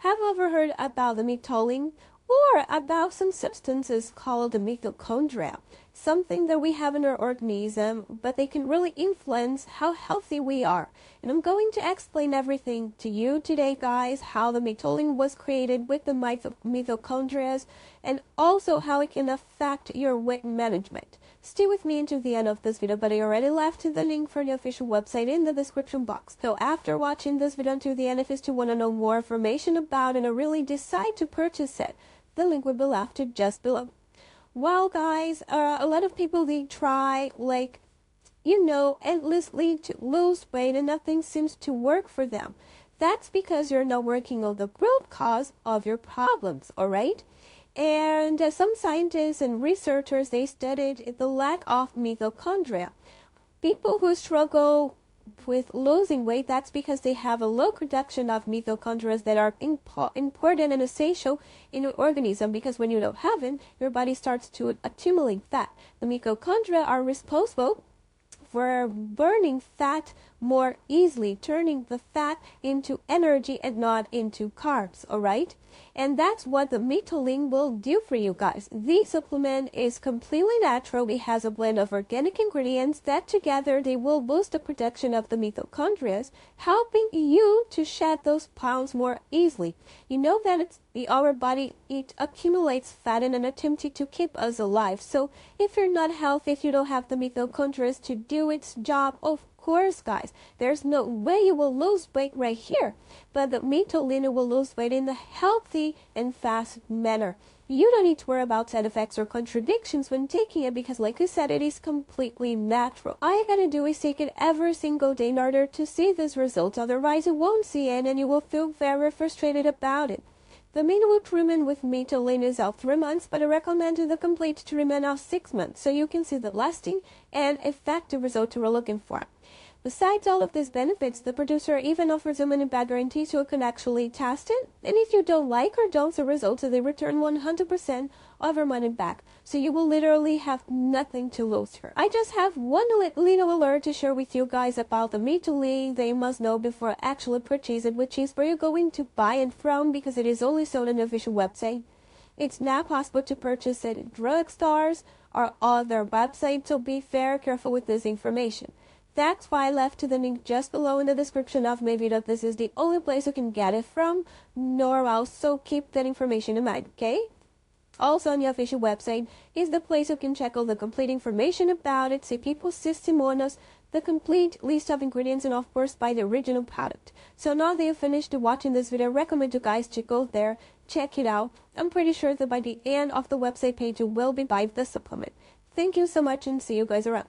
Have you ever heard about the Mitolyn or about some substances called the mitochondria? Something that we have in our organism, but they can really influence how healthy we are. And I'm going to explain everything to you today, guys, how the Mitolyn was created with the mitochondria and also how it can affect your weight management. Stay with me until the end of this video, but I already left the link for the official website in the description box. So after watching this video until the end, if you still want to know more information about it and really decide to purchase it, the link will be left just below. Well, guys, a lot of people, they try endlessly to lose weight and nothing seems to work for them. That's because you're not working on the root cause of your problems, alright? And some scientists and researchers, they studied the lack of mitochondria. People who struggle with losing weight, that's because they have a low production of mitochondria that are important and essential in your organism, because when you don't have it, your body starts to accumulate fat. The mitochondria are responsible for burning fat more easily, turning the fat into energy and not into carbs, alright? And that's what the Mitolyn will do for you guys. The supplement is completely natural. It has a blend of organic ingredients that together they will boost the production of the mitochondria, helping you to shed those pounds more easily. You know that our body, it accumulates fat in an attempt to keep us alive. So if you're not healthy, if you don't have the mitochondria to do its job, of course, guys, there's no way you will lose weight right here. But the Mitolyn will lose weight in a healthy and fast manner. You don't need to worry about side effects or contradictions when taking it, because like I said, it is completely natural. All you gotta do is take it every single day in order to see this result. Otherwise, you won't see it and you will feel very frustrated about it. The minimum treatment with Mitolyn is of 3 months, but I recommend the complete treatment of 6 months so you can see the lasting and effective result you're looking for. Besides all of these benefits, the producer even offers a money-back guarantee so you can actually test it. And if you don't like or don't see results, they return 100% of your money back. So you will literally have nothing to lose here. I just have one little alert to share with you guys about the Mitolyn that you must know before actually purchase it, which is where you're going to buy it from, because it is only sold on the official website. It's not possible to purchase it at drugstores or other websites, so be very careful with this information. That's why I left the link just below in the description of my video. This is the only place you can get it from, nor else, so keep that information in mind, okay? Also on the official website is the place you can check all the complete information about it, see people's testimonials, the complete list of ingredients, and of course buy the original product. So now that you've finished watching this video, I recommend you guys to go there, check it out. I'm pretty sure that by the end of the website page you will be buying the supplement. Thank you so much and see you guys around.